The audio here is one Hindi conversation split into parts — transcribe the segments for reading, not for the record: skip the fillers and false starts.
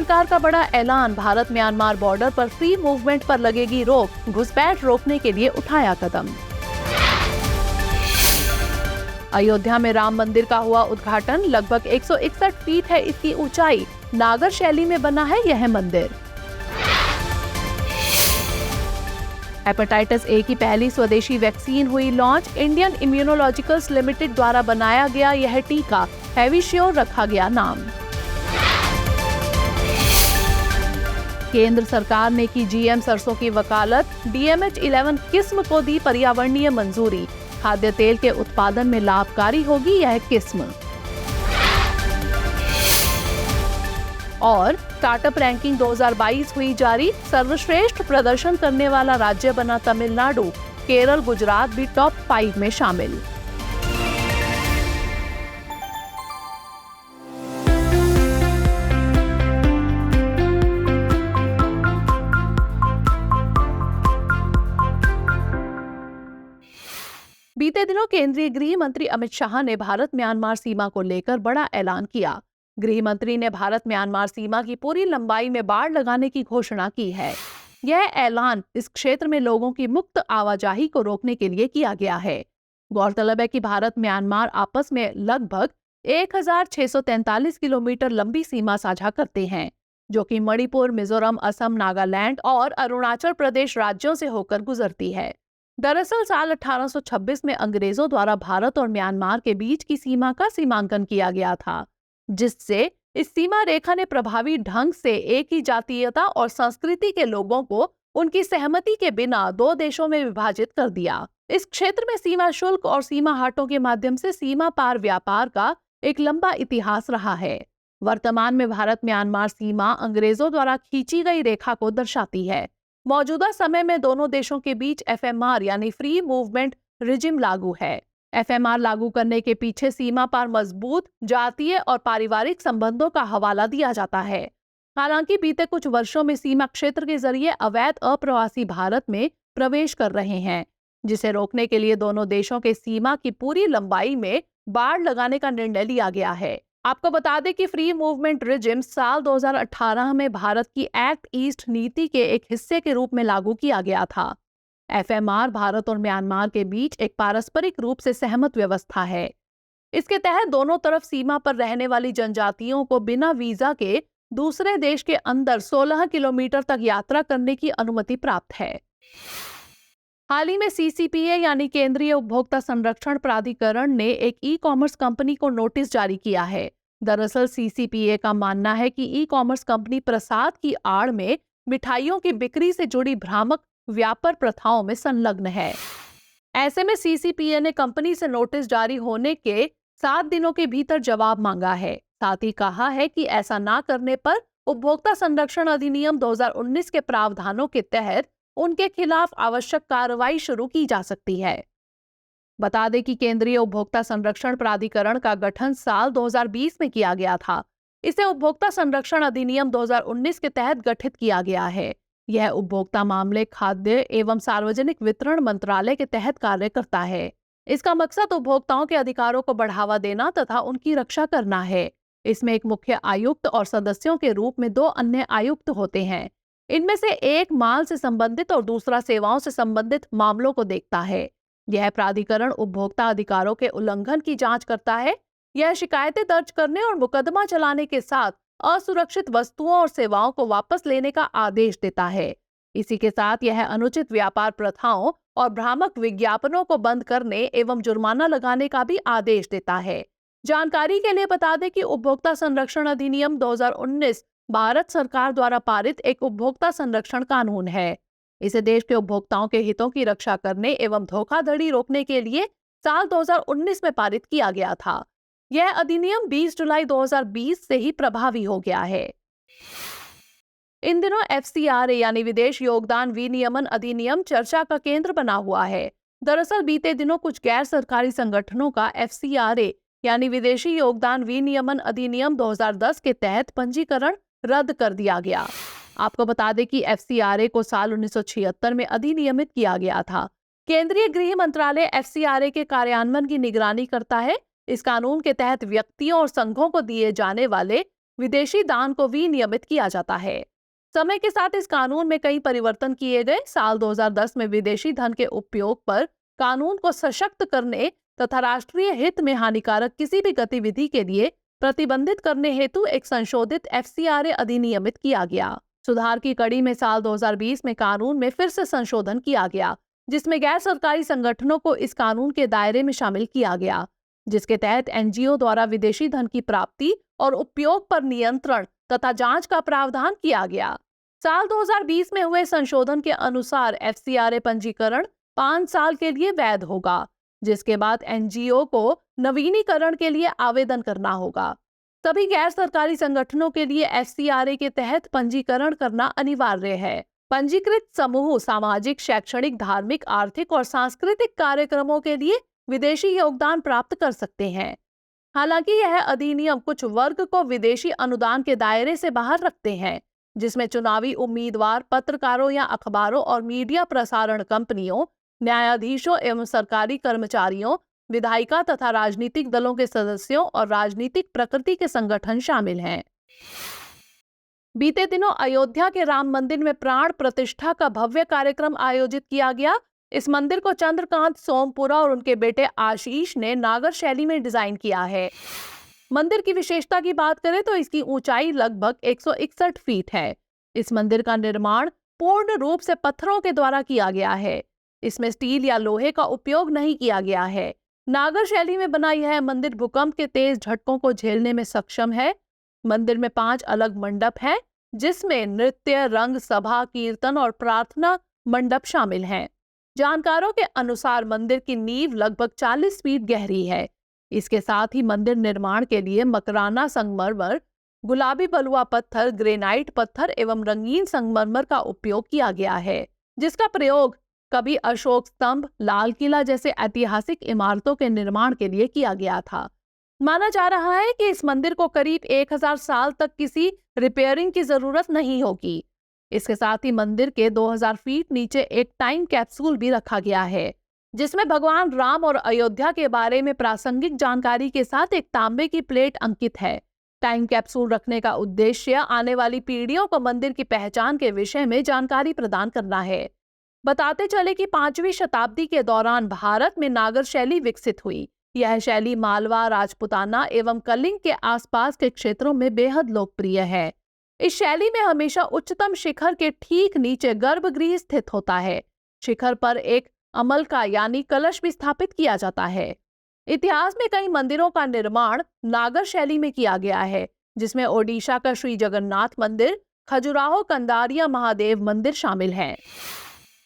सरकार का बड़ा ऐलान, भारत म्यांमार बॉर्डर पर फ्री मूवमेंट पर लगेगी रोक, घुसपैठ रोकने के लिए उठाया कदम। अयोध्या में राम मंदिर का हुआ उद्घाटन, लगभग 161 फीट है इसकी ऊंचाई, नागर शैली में बना है यह मंदिर। हेपेटाइटिस ए की पहली स्वदेशी वैक्सीन हुई लॉन्च, इंडियन इम्यूनोलॉजिकल्स लिमिटेड द्वारा बनाया गया यह टीका हैविश्योर रखा गया नाम। केंद्र सरकार ने की जीएम सरसों की वकालत, DMH11 किस्म को दी पर्यावरणीय मंजूरी, खाद्य तेल के उत्पादन में लाभकारी होगी यह किस्म। और स्टार्टअप रैंकिंग 2022 हुई जारी, सर्वश्रेष्ठ प्रदर्शन करने वाला राज्य बना तमिलनाडु, केरल गुजरात भी टॉप 5 में शामिल। बीते दिनों केंद्रीय गृह मंत्री अमित शाह ने भारत म्यांमार सीमा को लेकर बड़ा ऐलान किया। गृह मंत्री ने भारत म्यांमार सीमा की पूरी लंबाई में बाड़ लगाने की घोषणा की है। यह ऐलान इस क्षेत्र में लोगों की मुक्त आवाजाही को रोकने के लिए किया गया है। गौरतलब है कि भारत म्यांमार आपस में लगभग 1643 किलोमीटर लंबी सीमा साझा करते हैं, जो कि मणिपुर, मिजोरम, असम, नागालैंड और अरुणाचल प्रदेश राज्यों से होकर गुजरती है। दरअसल साल 1826 में अंग्रेजों द्वारा भारत और म्यांमार के बीच की सीमा का सीमांकन किया गया था, जिससे इस सीमा रेखा ने प्रभावी ढंग से एक ही जातीयता और संस्कृति के लोगों को उनकी सहमति के बिना दो देशों में विभाजित कर दिया। इस क्षेत्र में सीमा शुल्क और सीमा हाटों के माध्यम से सीमा पार व्यापार का एक लंबा इतिहास रहा है। वर्तमान में भारत म्यांमार सीमा अंग्रेजों द्वारा खींची गई रेखा को दर्शाती है। मौजूदा समय में दोनों देशों के बीच FMR यानी फ्री मूवमेंट रिजिम लागू है। FMR लागू करने के पीछे सीमा पार मजबूत जातीय और पारिवारिक संबंधों का हवाला दिया जाता है। हालांकि बीते कुछ वर्षों में सीमा क्षेत्र के जरिए अवैध अप्रवासी भारत में प्रवेश कर रहे हैं, जिसे रोकने के लिए दोनों देशों के सीमा की पूरी लंबाई में बाड़ लगाने का निर्णय लिया गया है। आपको बता दें कि फ्री मूवमेंट रिजिम साल 2018 में भारत की एक्ट ईस्ट नीति के एक हिस्से के रूप में लागू किया गया था। FMR भारत और म्यांमार के बीच एक पारस्परिक रूप से सहमत व्यवस्था है। इसके तहत दोनों तरफ सीमा पर रहने वाली जनजातियों को बिना वीजा के दूसरे देश के अंदर 16 किलोमीटर तक यात्रा करने की अनुमति प्राप्त है। हाल ही में CCPA यानी केंद्रीय उपभोक्ता संरक्षण प्राधिकरण ने एक ई-कॉमर्स कंपनी को नोटिस जारी किया है। दरअसल CCPA का मानना है कि ई-कॉमर्स कंपनी प्रसाद की आड़ में मिठाइयों की बिक्री से जुड़ी भ्रामक व्यापार प्रथाओं में संलग्न है। ऐसे में CCPA ने कंपनी से नोटिस जारी होने के 7 दिनों के भीतर जवाब मांगा है। साथ ही कहा है कि ऐसा ना करने पर उपभोक्ता संरक्षण अधिनियम 2019 के प्रावधानों के तहत उनके खिलाफ आवश्यक कार्रवाई शुरू की जा सकती है। बता दें कि केंद्रीय उपभोक्ता संरक्षण प्राधिकरण का गठन साल 2020 में किया गया था। इसे उपभोक्ता संरक्षण अधिनियम 2019 के तहत गठित किया गया है। यह उपभोक्ता मामले, खाद्य एवं सार्वजनिक वितरण मंत्रालय के तहत कार्य करता है। इसका मकसद उपभोक्ताओं के अधिकारों को बढ़ावा देना तथा उनकी रक्षा करना है। इसमें एक मुख्य आयुक्त और सदस्यों के रूप में 2 अन्य आयुक्त होते हैं। इनमें से एक माल से संबंधित और दूसरा सेवाओं से संबंधित मामलों को देखता है। यह प्राधिकरण उपभोक्ता अधिकारों के उल्लंघन की जांच करता है। यह शिकायतें दर्ज करने और मुकदमा चलाने के साथ असुरक्षित वस्तुओं और सेवाओं को वापस लेने का आदेश देता है। इसी के साथ यह अनुचित व्यापार प्रथाओं और भ्रामक विज्ञापनों को बंद करने एवं जुर्माना लगाने का भी आदेश देता है। जानकारी के लिए बता दें कि उपभोक्ता संरक्षण अधिनियम 2019 भारत सरकार द्वारा पारित एक उपभोक्ता संरक्षण कानून है। इसे देश के उपभोक्ताओं के हितों की रक्षा करने एवं धोखाधड़ी रोकने के लिए साल 2019 में पारित किया गया था। यह अधिनियम 20 जुलाई 2020 से ही प्रभावी हो गया है। इन दिनों FCRA यानी विदेश योगदान विनियमन अधिनियम चर्चा का केंद्र बना हुआ है। दरअसल बीते दिनों कुछ गैर सरकारी संगठनों का FCRA यानी विदेशी योगदान विनियमन अधिनियम 2010 के तहत पंजीकरण रद्द कर दिया गया। आपको बता दें कि FCRA को साल 1976 में अधिनियमित किया गया था। केंद्रीय गृह मंत्रालय FCRA के कार्यान्वयन की निगरानी करता है। इस कानून के तहत व्यक्तियों और संघों को दिए जाने वाले विदेशी दान को विनियमित किया जाता है। समय के साथ इस कानून में कई परिवर्तन किए गए। साल 2010 में विदेशी धन के उपयोग पर कानून को सशक्त करने तथा राष्ट्रीय हित में हानिकारक किसी भी गतिविधि के लिए प्रतिबंधित करने हेतु एक संशोधित FCRA अधिनियमित किया गया। सुधार की कड़ी में साल 2020 में कानून में फिर से संशोधन किया गया, जिसमें गैर सरकारी संगठनों को इस कानून के दायरे में शामिल किया गया, जिसके तहत NGO द्वारा विदेशी धन की प्राप्ति और उपयोग पर नियंत्रण तथा जांच का प्रावधान किया गया। साल 2020 में हुए संशोधन के अनुसार FCRA पंजीकरण 5 साल के लिए वैध होगा, जिसके बाद NGO को नवीनीकरण के लिए आवेदन करना होगा। सभी गैर सरकारी संगठनों के लिए FCRA के तहत पंजीकरण करना अनिवार्य है। पंजीकृत समूह सामाजिक, शैक्षणिक, धार्मिक, आर्थिक और सांस्कृतिक कार्यक्रमों के लिए विदेशी योगदान प्राप्त कर सकते हैं। हालांकि यह अधिनियम कुछ वर्ग को विदेशी अनुदान के दायरे से बाहर रखते हैं, जिसमें चुनावी उम्मीदवार, पत्रकारों या अखबारों और मीडिया प्रसारण कंपनियों, न्यायाधीशों एवं सरकारी कर्मचारियों, विधायिका तथा राजनीतिक दलों के सदस्यों और राजनीतिक प्रकृति के संगठन शामिल हैं। बीते दिनों अयोध्या के राम मंदिर में प्राण प्रतिष्ठा का भव्य कार्यक्रम आयोजित किया गया। इस मंदिर को चंद्रकांत सोमपुरा और उनके बेटे आशीष ने नागर शैली में डिजाइन किया है। मंदिर की विशेषता की बात करें तो इसकी ऊंचाई लगभग 161 फीट है। इस मंदिर का निर्माण पूर्ण रूप से पत्थरों के द्वारा किया गया है। इसमें स्टील या लोहे का उपयोग नहीं किया गया है। नागर शैली में बना यह मंदिर भूकंप के तेज झटकों को झेलने में सक्षम है। मंदिर में 5 अलग मंडप हैं, जिसमें नृत्य, रंग, सभा, कीर्तन और प्रार्थना मंडप शामिल हैं। जानकारों के अनुसार मंदिर की नींव लगभग 40 फीट गहरी है। इसके साथ ही मंदिर निर्माण के लिए मकराना संगमरमर, गुलाबी बलुआ पत्थर, ग्रेनाइट पत्थर एवं रंगीन संगमरमर का उपयोग किया गया है, जिसका प्रयोग कभी अशोक स्तंभ, लाल किला जैसे ऐतिहासिक इमारतों के निर्माण के लिए किया गया था। माना जा रहा है कि इस मंदिर को करीब 1000 साल तक किसी रिपेयरिंग की जरूरत नहीं होगी। इसके साथ ही मंदिर के 2000 फीट नीचे एक टाइम कैप्सूल भी रखा गया है, जिसमें भगवान राम और अयोध्या के बारे में प्रासंगिक जानकारी के साथ एक तांबे की प्लेट अंकित है। टाइम कैप्सूल रखने का उद्देश्य आने वाली पीढ़ियों को मंदिर की पहचान के विषय में जानकारी प्रदान करना है। बताते चले कि 5वीं शताब्दी के दौरान भारत में नागर शैली विकसित हुई। यह शैली मालवा, राजपुताना एवं कलिंग के आसपास के क्षेत्रों में बेहद लोकप्रिय है। इस शैली में हमेशा उच्चतम शिखर के ठीक नीचे गर्भगृह स्थित होता है। शिखर पर एक अमल का यानी कलश भी स्थापित किया जाता है। इतिहास में कई मंदिरों का निर्माण नागर शैली में किया गया है, जिसमें ओडिशा का श्री जगन्नाथ मंदिर, खजुराहो कंदारिया महादेव मंदिर शामिल हैं।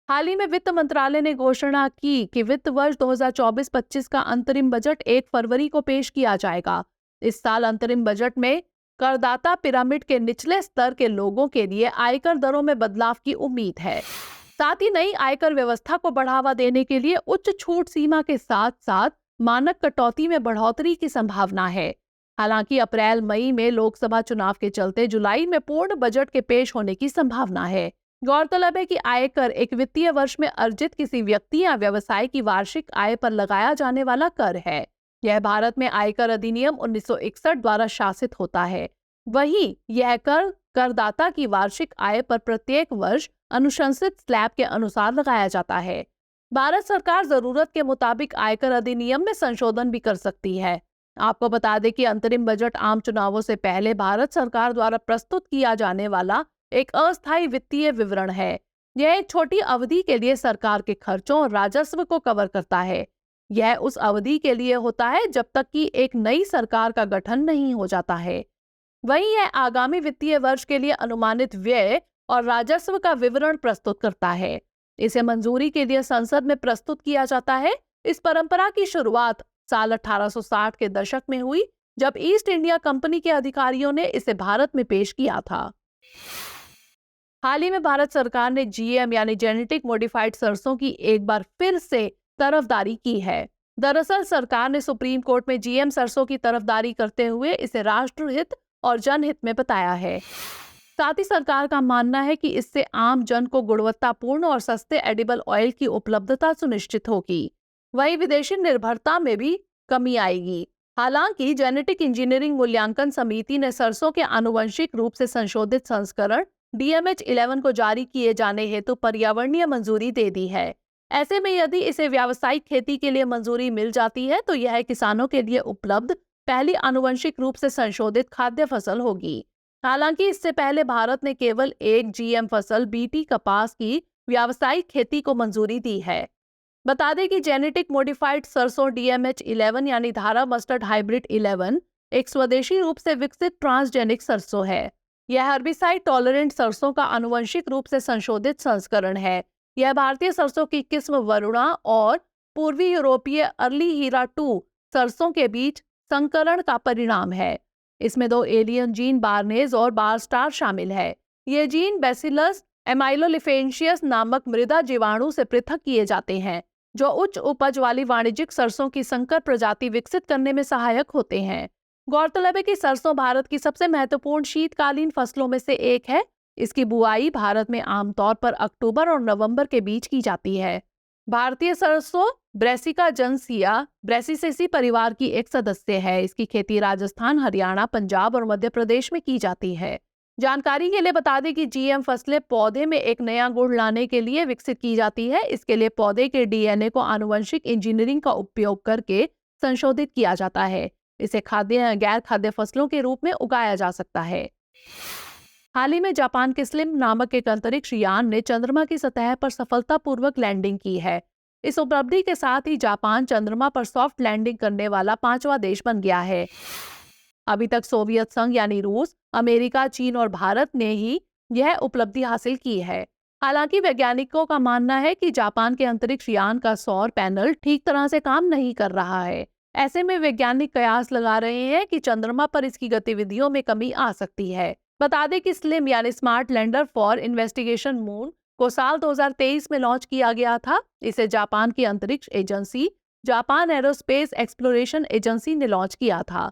हाल ही में वित्त मंत्रालय ने घोषणा की कि वित्त वर्ष 2024-25 का अंतरिम बजट 1 फरवरी को पेश किया जाएगा। इस साल अंतरिम बजट में करदाता पिरामिड के निचले स्तर के लोगों के लिए आयकर दरों में बदलाव की उम्मीद है। साथ ही नई आयकर व्यवस्था को बढ़ावा देने के लिए उच्च छूट सीमा के साथ साथ मानक कटौती में बढ़ोतरी की संभावना है। हालांकि अप्रैल-मई में लोकसभा चुनाव के चलते जुलाई में पूर्ण बजट के पेश होने की संभावना है। गौरतलब है कि आयकर एक वित्तीय वर्ष में अर्जित किसी व्यक्ति या व्यवसाय की वार्षिक आय पर लगाया जाने वाला कर है। यह भारत में आयकर अधिनियम 1961 द्वारा शासित होता है। वहीं यह कर करदाता की वार्षिक आय पर प्रत्येक वर्ष अनुशंसित स्लैब के अनुसार लगाया जाता है। भारत सरकार जरूरत के मुताबिक आयकर अधिनियम में संशोधन भी कर सकती है। आपको बता दें कि अंतरिम बजट आम चुनावों से पहले भारत सरकार द्वारा प्रस्तुत किया जाने वाला एक अस्थायी वित्तीय विवरण है। यह एक छोटी अवधि के लिए सरकार के खर्चों और राजस्व को कवर करता है। यह उस अवधि के लिए होता है जब तक कि एक नई सरकार का गठन नहीं हो जाता है। वहीं यह आगामी वित्तीय वर्ष के लिए अनुमानित व्यय और राजस्व का विवरण प्रस्तुत करता है। इसे मंजूरी के लिए संसद में प्रस्तुत किया जाता है। इस परंपरा की शुरुआत साल 1860 के दशक में हुई, जब ईस्ट इंडिया कंपनी के अधिकारियों ने इसे भारत में पेश किया था। हाल ही में भारत सरकार ने GM यानी जेनेटिक मॉडिफाइड सरसों की एक बार फिर से तरफदारी की है। दरअसल सरकार ने सुप्रीम कोर्ट में GM सरसों की तरफदारी करते हुए इसे राष्ट्रहित और जनहित में बताया है। साथ ही सरकार का मानना है कि इससे आम जन को गुणवत्तापूर्ण और सस्ते एडिबल ऑयल की उपलब्धता सुनिश्चित होगी। वहीं विदेशी निर्भरता में भी कमी आएगी। हालांकि जेनेटिक इंजीनियरिंग मूल्यांकन समिति ने सरसों के आनुवंशिक रूप से संशोधित संस्करण DMH11 को जारी किए जाने हेतु पर्यावरणीय मंजूरी दे दी है। ऐसे में यदि इसे व्यावसायिक खेती के लिए मंजूरी मिल जाती है तो यह किसानों के लिए उपलब्ध पहली आनुवंशिक रूप से संशोधित खाद्य फसल होगी। हालांकि इससे पहले भारत ने केवल एक GM फसल BT कपास की व्यावसायिक खेती को मंजूरी दी है। बता दें कि जेनेटिक मॉडिफाइड सरसों DMH11 यानी धारा मस्टर्ड हाइब्रिड 11 एक स्वदेशी रूप से विकसित ट्रांसजेनिक सरसों है। यह हर्बिसाइड टॉलरेंट सरसों का आनुवंशिक रूप से संशोधित संस्करण है। यह भारतीय सरसों की किस्म वरुणा और पूर्वी यूरोपीय अर्ली हीरा 2 सरसों के बीच संकरण का परिणाम है। इसमें 2 एलियन जीन बार्नेज और बारस्टार शामिल है। ये जीन बैसिलस एमाइलोलिफेंशियस नामक मृदा जीवाणु से पृथक किए जाते हैं, जो उच्च उपज वाली वाणिज्यिक सरसों की संकर प्रजाति विकसित करने में सहायक होते हैं। गौरतलब है कि सरसों भारत की सबसे महत्वपूर्ण शीतकालीन फसलों में से एक है। इसकी बुआई भारत में आमतौर पर अक्टूबर और नवंबर के बीच की जाती है। भारतीय सरसों ब्रेसिका जनसिया ब्रेसिसेसी परिवार की एक सदस्य है। इसकी खेती राजस्थान, हरियाणा, पंजाब और मध्य प्रदेश में की जाती है। जानकारी के लिए बता दें कि GM फसलें पौधे में एक नया गुण लाने के लिए विकसित की जाती है। इसके लिए पौधे के DNA को आनुवंशिक इंजीनियरिंग का उपयोग करके संशोधित किया जाता है। इसे खाद्य या गैर खाद्य फसलों के रूप में उगाया जा सकता है। हाल ही में जापान के स्लिम नामक एक अंतरिक्ष यान ने चंद्रमा की सतह पर सफलतापूर्वक लैंडिंग की है। इस उपलब्धि के साथ ही जापान चंद्रमा पर सॉफ्ट लैंडिंग करने वाला 5वां देश बन गया है। अभी तक सोवियत संघ यानी रूस, अमेरिका, चीन और भारत ने ही यह उपलब्धि हासिल की है। हालांकि वैज्ञानिकों का मानना है कि जापान के अंतरिक्ष यान का सौर पैनल ठीक तरह से काम नहीं कर रहा है। ऐसे में वैज्ञानिक कयास लगा रहे हैं कि चंद्रमा पर इसकी गतिविधियों में कमी आ सकती है। बता दें कि स्लिम यानी smart lander for investigation moon को साल 2023 में लॉन्च किया गया था। इसे जापान की अंतरिक्ष agency Japan aerospace exploration agency ने लॉन्च किया था।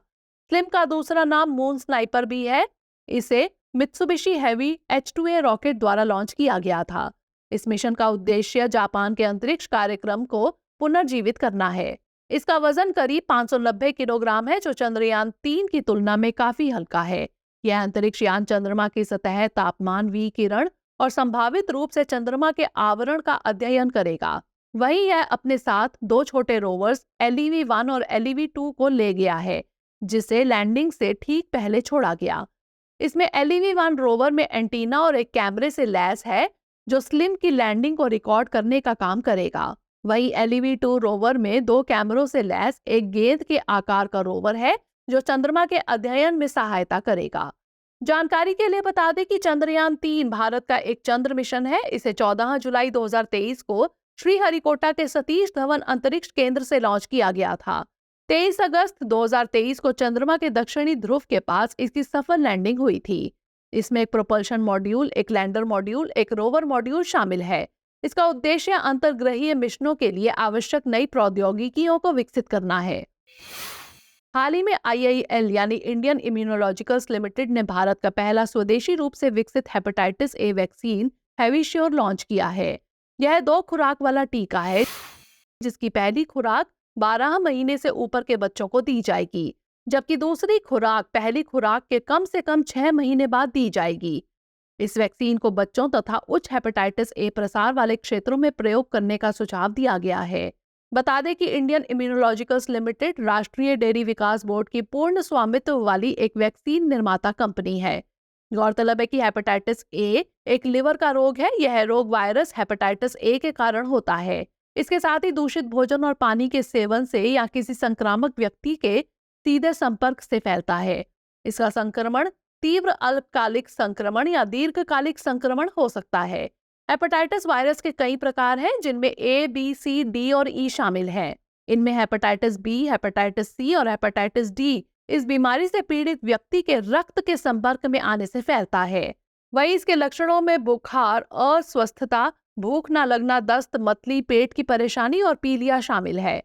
स्लिम का दूसरा नाम मून स्नाइपर भी है। इसे मित्सुबिशी हेवी H2A रॉकेट द्वारा लॉन्च किया गया था। इस मिशन का उद्देश्य जापान के अंतरिक्ष कार्यक्रम को पुनर्जीवित करना है। इसका वजन करीब 590 किलोग्राम है, जो चंद्रयान 3 की तुलना में काफी हल्का है। यह अंतरिक्ष यान चंद्रमा की सतह, तापमान, विकिरण और संभावित रूप से चंद्रमा के आवरण का अध्ययन करेगा। वहीं यह अपने साथ 2 छोटे रोवर्स LEV-1 और LEV-2 को ले गया है, जिसे लैंडिंग से ठीक पहले छोड़ा गया। इसमें LEV-1 रोवर में एंटीना और एक कैमरे से लैस है, जो स्लिम की लैंडिंग को रिकॉर्ड करने का काम करेगा। वहीं LEV-2 रोवर में 2 कैमरों से लैस एक गेंद के आकार का रोवर है, जो चंद्रमा के अध्ययन में सहायता करेगा। जानकारी के लिए बता दें कि चंद्रयान 3 भारत का एक चंद्र मिशन है। इसे 14 जुलाई 2023 को श्रीहरिकोटा के सतीश धवन अंतरिक्ष केंद्र से लॉन्च किया गया था। 23 अगस्त 2023 को चंद्रमा के दक्षिणी ध्रुव के पास इसकी सफल लैंडिंग हुई थी। इसमें एक प्रोपल्शन मॉड्यूल, एक लैंडर मॉड्यूल, एक रोवर मॉड्यूल शामिल है। इसका उद्देश्य अंतर्ग्रहीय मिशनों के लिए आवश्यक नई प्रौद्योगिकियों को विकसित करना है। हाल ही में IIL यानी इंडियन इम्यूनोलॉजिकल्स लिमिटेड ने भारत का पहला स्वदेशी रूप से विकसित हेपेटाइटिस A वैक्सीन हैविश्योर लॉन्च किया है। यह 2 खुराक वाला टीका है, जिसकी पहली खुराक 12 महीने से ऊपर के बच्चों को दी जाएगी, जबकि दूसरी खुराक पहली खुराक के कम से कम 6 महीने बाद दी जाएगी। इस वैक्सीन को बच्चों तथा उच्च हेपेटाइटिस A प्रसार वाले क्षेत्रों में प्रयोग करने का सुझाव दिया गया है। बता दें कि इंडियन इम्यूनोलॉजिकल्स लिमिटेड राष्ट्रीय डेयरी विकास बोर्ड की पूर्ण स्वामित्व वाली एक वैक्सीन निर्माता कंपनी है। गौरतलब है कि हेपेटाइटिस A एक लिवर का रोग है। यह रोग वायरस हेपेटाइटिस A के कारण होता है। इसके साथ ही दूषित भोजन और पानी के सेवन से या किसी संक्रामक व्यक्ति के सीधे संपर्क से फैलता है। इसका संक्रमण तीव्र अल्पकालिक संक्रमण या दीर्घकालिक संक्रमण हो सकता है। हेपेटाइटिस वायरस के कई प्रकार हैं, जिनमें A, B, C, D और E शामिल हैं। इनमें हेपेटाइटिस B, हेपेटाइटिस C और हेपेटाइटिस D इस बीमारी से पीड़ित व्यक्ति के रक्त के संपर्क में आने से फैलता है। वहीं इसके लक्षणों में बुखार, अस्वस्थता, भूख न लगना, दस्त, मतली, पेट की परेशानी और पीलिया शामिल है।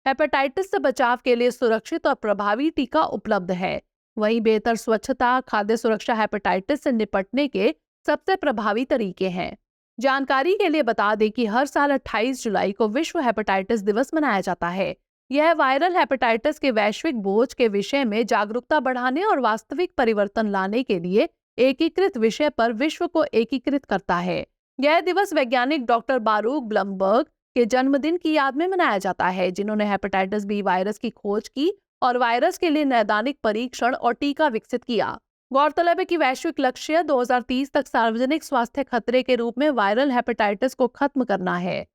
हेपेटाइटिस से बचाव के लिए सुरक्षित और प्रभावी टीका उपलब्ध है। वहीं बेहतर स्वच्छता, खाद्य सुरक्षा हेपेटाइटिस से निपटने के सबसे प्रभावी तरीके हैं। जानकारी के लिए बता दें कि हर साल 28 जुलाई को विश्व हेपेटाइटिस दिवस मनाया जाता है। यह वायरल हेपेटाइटिस के वैश्विक बोझ के विषय में जागरूकता बढ़ाने और वास्तविक परिवर्तन लाने के लिए एकीकृत विषय पर विश्व को एकीकृत करता है। यह दिवस वैज्ञानिक डॉक्टर बारूक ब्लमबर्ग के जन्मदिन की याद में मनाया जाता है, जिन्होंने हेपेटाइटिस बी वायरस की खोज की और वायरस के लिए नैदानिक परीक्षण और टीका विकसित किया। गौरतलब है कि वैश्विक लक्ष्य 2030 तक सार्वजनिक स्वास्थ्य खतरे के रूप में वायरल हेपेटाइटिस को खत्म करना है।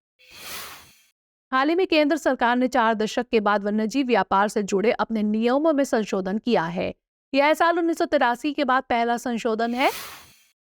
हाल ही में केंद्र सरकार ने 4 दशक के बाद वन्यजीव व्यापार से जुड़े अपने नियमों में संशोधन किया है। यह साल 1983 के बाद पहला संशोधन है।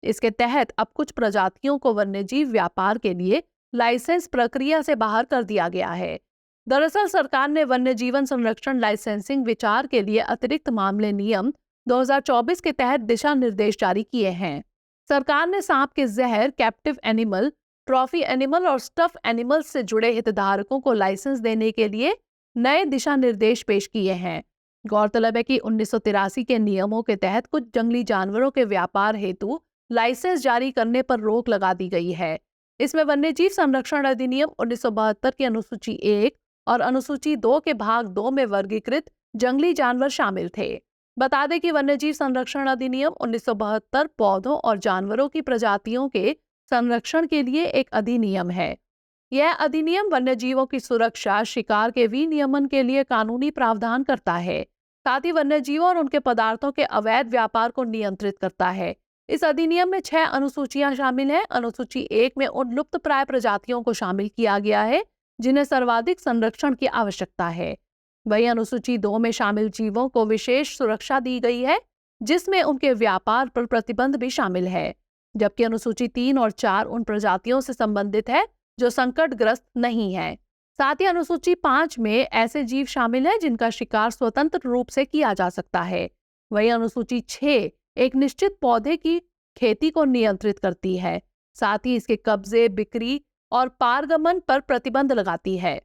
इसके तहत अब कुछ प्रजातियों को वन्यजीव व्यापार के लिए लाइसेंस प्रक्रिया से बाहर कर दिया गया है। दरअसल सरकार ने वन्य जीवन संरक्षण लाइसेंसिंग विचार के लिए अतिरिक्त मामले नियम 2024 के तहत दिशा निर्देश जारी किए हैं। सरकार ने सांप के जहर, कैप्टिव एनिमल, ट्रॉफी एनिमल और स्टफ एनिमल्स से जुड़े हितधारकों को लाइसेंस देने के लिए नए दिशा निर्देश पेश किए हैं। गौरतलब है कि 1983 के नियमों के तहत कुछ जंगली जानवरों के व्यापार हेतु लाइसेंस जारी करने पर रोक लगा दी गई है। इसमें वन्यजीव संरक्षण अधिनियम 1972 की अनुसूची 1 और अनुसूची 2 के भाग 2 में वर्गीकृत जंगली जानवर शामिल थे। बता दें कि वन्यजीव संरक्षण अधिनियम 1972 पौधों और जानवरों की प्रजातियों के संरक्षण के लिए एक अधिनियम है। यह अधिनियम वन्यजीवों की सुरक्षा, शिकार के विनियमन के लिए कानूनी प्रावधान करता है। साथ ही वन्यजीवों और उनके पदार्थों के अवैध व्यापार को नियंत्रित करता है। इस अधिनियम में 6 अनुसूचियां शामिल हैं। अनुसूची 1 में उन लुप्तप्राय प्रजातियों को शामिल किया गया है जिन्हें सर्वाधिक संरक्षण की आवश्यकता है। वहीं अनुसूची 2 में शामिल जीवों को विशेष सुरक्षा दी गई है, जिसमें उनके व्यापार पर प्रतिबंध भी शामिल है। जबकि अनुसूची 3 और 4 उन प्रजातियों से संबंधित है जो संकटग्रस्त नहीं है। साथ ही अनुसूची 5 में ऐसे जीव शामिल हैं जिनका शिकार स्वतंत्र रूप से किया जा सकता है। वहीं अनुसूची 6 एक निश्चित पौधे की खेती को नियंत्रित करती है। साथ ही इसके कब्जे, बिक्री और पारगमन पर प्रतिबंध लगाती है।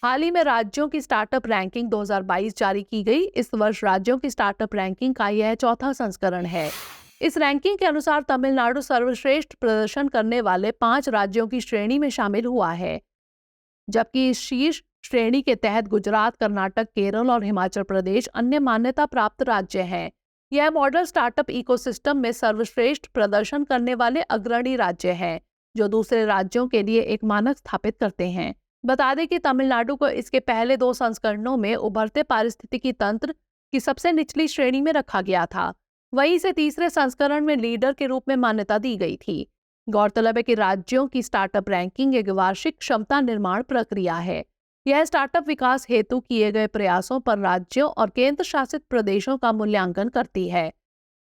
हाल ही में राज्यों की स्टार्टअप रैंकिंग 2022 जारी की गई। इस वर्ष राज्यों की स्टार्टअप रैंकिंग का यह चौथा संस्करण है। इस रैंकिंग के अनुसार तमिलनाडु सर्वश्रेष्ठ प्रदर्शन करने वाले 5 राज्यों की श्रेणी में शामिल हुआ है, जबकि इस शीर्ष श्रेणी के तहत गुजरात, कर्नाटक, केरल और हिमाचल प्रदेश अन्य मान्यता प्राप्त राज्य हैं। यह मॉडल स्टार्टअप इकोसिस्टम में सर्वश्रेष्ठ प्रदर्शन करने वाले अग्रणी राज्य हैं, जो दूसरे राज्यों के लिए एक मानक स्थापित करते हैं। बता दें कि तमिलनाडु को इसके पहले 2 संस्करणों में उभरते पारिस्थितिकी तंत्र की सबसे निचली श्रेणी में रखा गया था। वहीं इसे तीसरे संस्करण में लीडर के रूप में मान्यता दी गई थी। गौरतलब है कि राज्यों की स्टार्टअप रैंकिंग एक वार्षिक क्षमता निर्माण प्रक्रिया है। यह स्टार्टअप विकास हेतु किए गए प्रयासों पर राज्यों और केंद्र शासित प्रदेशों का मूल्यांकन करती है।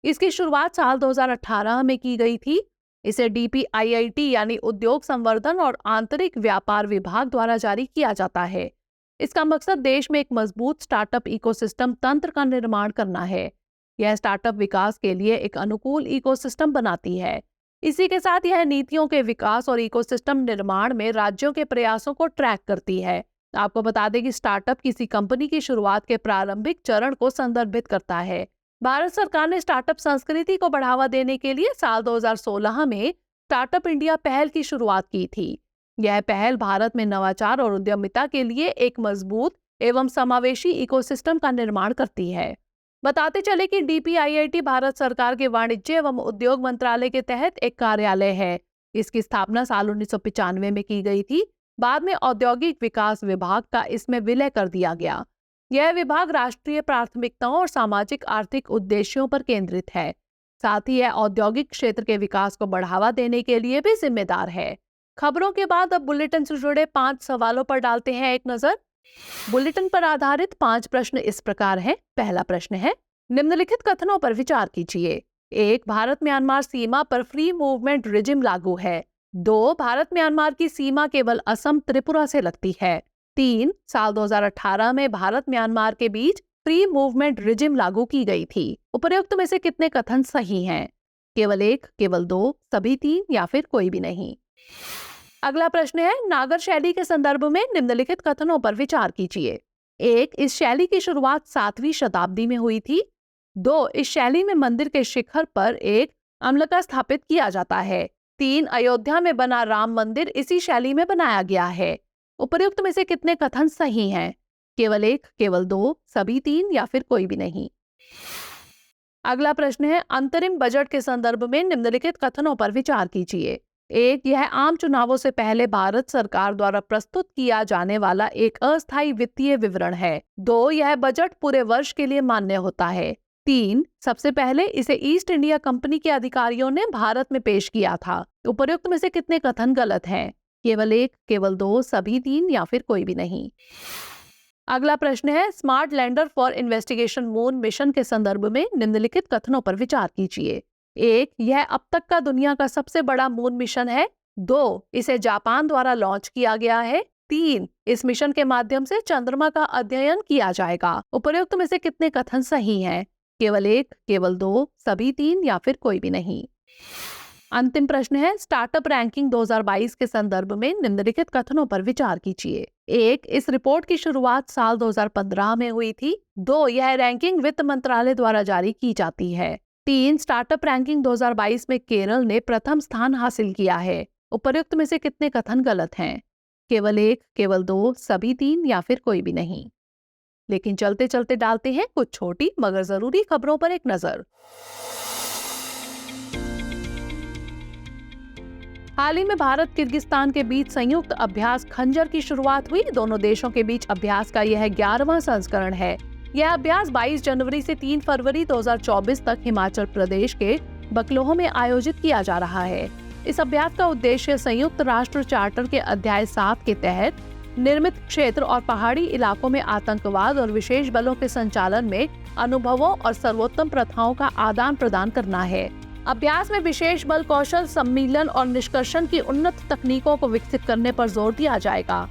इसकी शुरुआत साल 2018 में की गई थी। इसे DPIIT यानी उद्योग संवर्धन और आंतरिक व्यापार विभाग द्वारा जारी किया जाता है। इसका मकसद देश में एक मजबूत स्टार्टअप इकोसिस्टम तंत्र का निर्माण करना है। यह स्टार्टअप विकास के लिए एक अनुकूल इकोसिस्टम बनाती है। इसी के साथ यह नीतियों के विकास और इकोसिस्टम निर्माण में राज्यों के प्रयासों को ट्रैक करती है। आपको बता दें कि स्टार्टअप किसी कंपनी की शुरुआत के प्रारंभिक चरण को संदर्भित करता है। भारत सरकार ने स्टार्टअप संस्कृति को बढ़ावा देने के लिए साल 2016 में स्टार्टअप इंडिया पहल की शुरुआत की थी। यह पहल भारत में नवाचार और उद्यमिता के लिए एक मजबूत एवं समावेशी इकोसिस्टम का निर्माण करती है। बताते चले कि DPIIT भारत सरकार के वाणिज्य एवं उद्योग मंत्रालय के तहत एक कार्यालय है। इसकी स्थापना साल 1995 में की गई थी। बाद में औद्योगिक विकास विभाग का इसमें विलय कर दिया गया। यह विभाग राष्ट्रीय प्राथमिकताओं और सामाजिक आर्थिक उद्देश्यों पर केंद्रित है। साथ ही यह औद्योगिक क्षेत्र के विकास को बढ़ावा देने के लिए भी जिम्मेदार है। खबरों के बाद अब बुलेटिन से जुड़े 5 सवालों पर डालते हैं एक नजर। बुलेटिन पर आधारित 5 प्रश्न इस प्रकार हैं। पहला प्रश्न है, निम्नलिखित कथनों पर विचार कीजिए। 1. भारत म्यांमार सीमा पर फ्री मूवमेंट रिजिम लागू है। 2. भारत म्यांमार की सीमा केवल असम, त्रिपुरा से लगती है। 3. साल 2018 में भारत म्यांमार के बीच फ्री मूवमेंट रिजिम लागू की गई थी। उपर्युक्त में से कितने कथन सही हैं? केवल 1, केवल 2, सभी 3 या फिर कोई भी नहीं। अगला प्रश्न है, नागर शैली के संदर्भ में निम्नलिखित कथनों पर विचार कीजिए। 1. इस शैली की शुरुआत 7वीं शताब्दी में हुई थी। 2. इस शैली में मंदिर के शिखर पर एक अम्लका स्थापित किया जाता है। 3. अयोध्या में बना राम मंदिर इसी शैली में बनाया गया है। उपर्युक्त में से कितने कथन सही हैं? केवल एक, केवल दो, सभी तीन या फिर कोई भी नहीं। अगला प्रश्न है, अंतरिम बजट के संदर्भ में निम्नलिखित कथनों पर विचार कीजिए। एक, यह आम चुनावों से पहले भारत सरकार द्वारा प्रस्तुत किया जाने वाला एक अस्थायी वित्तीय विवरण है। दो, यह बजट पूरे वर्ष के लिए मान्य होता है। तीन, सबसे पहले इसे ईस्ट इंडिया कंपनी के अधिकारियों ने भारत में पेश किया था। उपर्युक्त में से कितने कथन गलत हैं? केवल एक, केवल दो, सभी तीन या फिर कोई भी नहीं। अगला प्रश्न है, smart lander for investigation moon mission के संदर्भ में निम्नलिखित कथनों पर विचार कीजिए। एक, यह अब तक का दुनिया का सबसे बड़ा मून मिशन है। दो, इसे जापान द्वारा लॉन्च किया गया है। तीन, इस मिशन के माध्यम से चंद्रमा का अध्ययन किया जाएगा। उपर्युक्त में से कितने कथन सही हैं? केवल एक, केवल दो, सभी तीन या फिर कोई भी नहीं। अंतिम प्रश्न है, स्टार्टअप रैंकिंग 2022 के संदर्भ में निम्नलिखित कथनों पर विचार कीजिए। एक, इस रिपोर्ट की शुरुआत साल 2015 में हुई थी। दो, यह रैंकिंग वित्त मंत्रालय द्वारा जारी की जाती है। तीन, स्टार्टअप रैंकिंग 2022 में केरल ने प्रथम स्थान हासिल किया है। उपर्युक्त में से कितने कथन गलत हैं? केवल एक, केवल दो, सभी तीन या फिर कोई भी नहीं। लेकिन चलते चलते डालते हैं कुछ छोटी मगर जरूरी खबरों पर एक नजर। हाल ही में भारत किर्गिस्तान के बीच संयुक्त अभ्यास खंजर की शुरुआत हुई। दोनों देशों के बीच अभ्यास का यह 11वां संस्करण है। यह अभ्यास 22 जनवरी से 3 फरवरी 2024 तक हिमाचल प्रदेश के बकलोह में आयोजित किया जा रहा है। इस अभ्यास का उद्देश्य संयुक्त राष्ट्र चार्टर के अध्याय 7 के तहत निर्मित क्षेत्र और पहाड़ी इलाकों में आतंकवाद और विशेष बलों के संचालन में अनुभवों और सर्वोत्तम प्रथाओं का आदान प्रदान करना है। अभ्यास में विशेष बल कौशल, सम्मिलन और निष्कर्षण की उन्नत तकनीकों को विकसित करने पर जोर दिया जाएगा।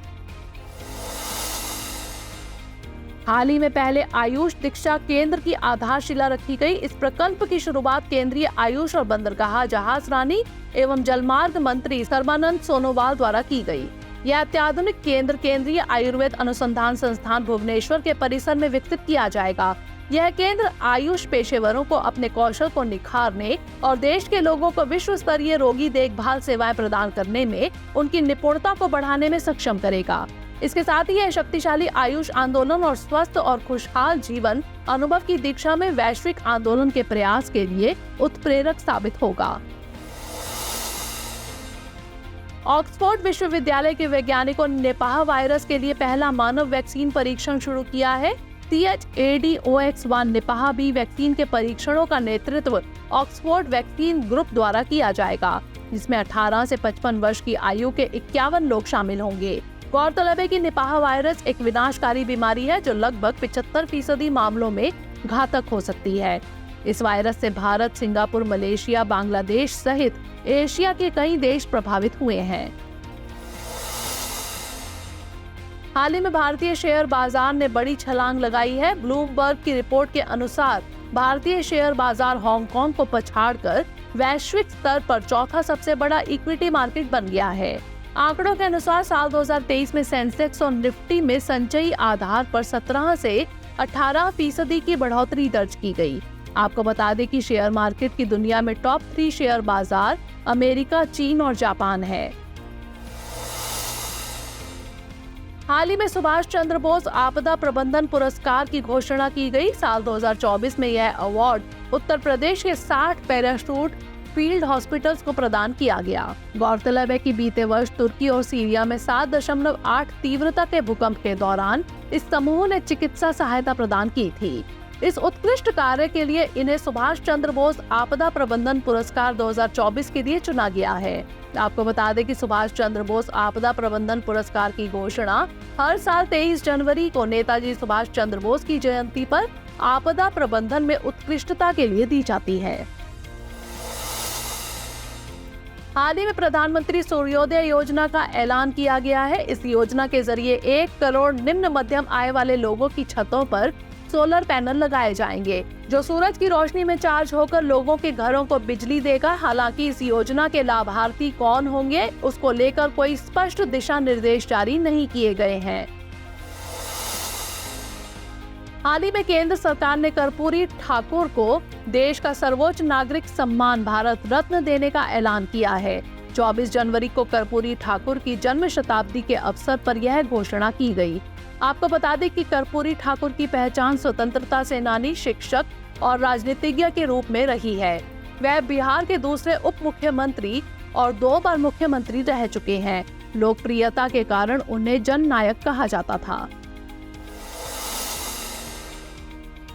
हाल ही में पहले आयुष दीक्षा केंद्र की आधारशिला रखी गई। इस प्रकल्प की शुरुआत केंद्रीय आयुष और बंदरगाह जहाजरानी एवं जलमार्ग मंत्री सर्बानंद सोनोवाल द्वारा की गई। यह अत्याधुनिक केंद्र केंद्रीय आयुर्वेद अनुसंधान संस्थान भुवनेश्वर के परिसर में विकसित किया जाएगा। यह केंद्र आयुष पेशेवरों को अपने कौशल को निखारने और देश के लोगों को विश्व स्तरीय रोगी देखभाल सेवाएं प्रदान करने में उनकी निपुणता को बढ़ाने में सक्षम करेगा। इसके साथ ही यह शक्तिशाली आयुष आंदोलन और स्वस्थ और खुशहाल जीवन अनुभव की दिशा में वैश्विक आंदोलन के प्रयास के लिए उत्प्रेरक साबित होगा। ऑक्सफोर्ड विश्वविद्यालय के वैज्ञानिकों ने निपाह वायरस के लिए पहला मानव वैक्सीन परीक्षण शुरू किया है। CHAdOx1 निपाह बी वैक्सीन के परीक्षणों का नेतृत्व ऑक्सफोर्ड वैक्सीन ग्रुप द्वारा किया जाएगा, जिसमें 18 से 55 वर्ष की आयु के 51 लोग शामिल होंगे। गौरतलब है कि निपाह वायरस एक विनाशकारी बीमारी है जो लगभग 75% मामलों में घातक हो सकती है। इस वायरस से भारत, सिंगापुर, मलेशिया, बांग्लादेश सहित एशिया के कई देश प्रभावित हुए हैं। हाल ही में भारतीय शेयर बाजार ने बड़ी छलांग लगाई है। ब्लूमबर्ग की रिपोर्ट के अनुसार भारतीय शेयर बाजार हांगकांग को पछाड़कर वैश्विक स्तर पर चौथा सबसे बड़ा इक्विटी मार्केट बन गया है। आंकड़ों के अनुसार साल 2023 में सेंसेक्स और निफ्टी में संचयी आधार पर 17 से 18% की बढ़ोतरी दर्ज की गई। आपको बता दें कि शेयर मार्केट की दुनिया में टॉप 3 शेयर बाजार अमेरिका, चीन और जापान है। हाल ही में सुभाष चंद्र बोस आपदा प्रबंधन पुरस्कार की घोषणा की गई। साल 2024 में यह अवार्ड उत्तर प्रदेश के 60 पैराशूट फील्ड हॉस्पिटल्स को प्रदान किया गया। गौरतलब है कि बीते वर्ष तुर्की और सीरिया में 7.8 तीव्रता के भूकंप के दौरान इस समूह ने चिकित्सा सहायता प्रदान की थी। इस उत्कृष्ट कार्य के लिए इन्हें सुभाष चंद्र बोस आपदा प्रबंधन पुरस्कार 2024 के लिए चुना गया है। आपको बता दें कि सुभाष चंद्र बोस आपदा प्रबंधन पुरस्कार की घोषणा हर साल 23 जनवरी को नेताजी सुभाष चंद्र बोस की जयंती पर आपदा प्रबंधन में उत्कृष्टता के लिए दी जाती है। हाल ही में प्रधानमंत्री सूर्योदय योजना का ऐलान किया गया है। इस योजना के जरिए 1 करोड़ निम्न मध्यम आय वाले लोगों की छतों पर सोलर पैनल लगाए जाएंगे, जो सूरज की रोशनी में चार्ज होकर लोगों के घरों को बिजली देगा। हालांकि इस योजना के लाभार्थी कौन होंगे, उसको लेकर कोई स्पष्ट दिशा निर्देश जारी नहीं किए गए हैं। हाल ही में केंद्र सरकार ने कर्पूरी ठाकुर को देश का सर्वोच्च नागरिक सम्मान भारत रत्न देने का ऐलान किया है, 24 जनवरी को कर्पूरी ठाकुर की जन्म शताब्दी के अवसर पर यह घोषणा की गई। आपको बता दें कि कर्पूरी ठाकुर की पहचान स्वतंत्रता सेनानी, शिक्षक और राजनीतिज्ञ के रूप में रही है। वह बिहार के दूसरे उप मुख्यमंत्री और 2 बार मुख्यमंत्री रह चुके हैं। लोकप्रियता के कारण उन्हें जननायक कहा जाता था।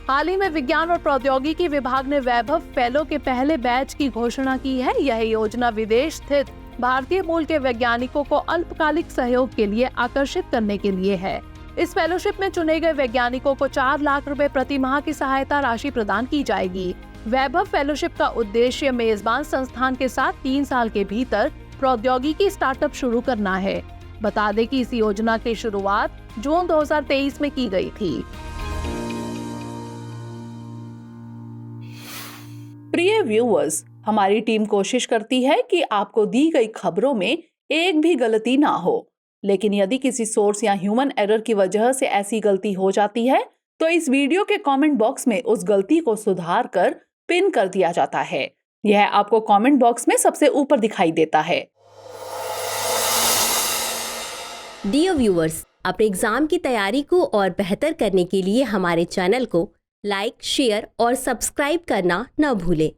हाल ही में विज्ञान और प्रौद्योगिकी विभाग ने वैभव फेलो के पहले बैच की घोषणा की है। यह योजना विदेश स्थित भारतीय मूल के वैज्ञानिकों को अल्पकालिक सहयोग के लिए आकर्षित करने के लिए है। इस फेलोशिप में चुने गए वैज्ञानिकों को 4 लाख रुपए प्रति माह की सहायता राशि प्रदान की जाएगी। वैभव फेलोशिप का उद्देश्य मेजबान संस्थान के साथ 3 साल के भीतर प्रौद्योगिकी स्टार्टअप शुरू करना है। बता दें कि इस योजना की शुरुआत जून 2023 में की गई थी। प्रिय व्यूअर्स, हमारी टीम कोशिश करती है कि आपको दी गई खबरों में एक भी गलती ना हो, लेकिन यदि किसी सोर्स या ह्यूमन एरर की वजह से ऐसी गलती हो जाती है तो इस वीडियो के कमेंट बॉक्स में उस गलती को सुधार कर पिन कर दिया जाता है। यह आपको कमेंट बॉक्स में सबसे ऊपर दिखाई देता है। डियर व्यूअर्स, अपने एग्जाम की तैयारी को और बेहतर करने के लिए हमारे चैनल को लाइक, शेयर और सब्सक्राइब करना न भूलें।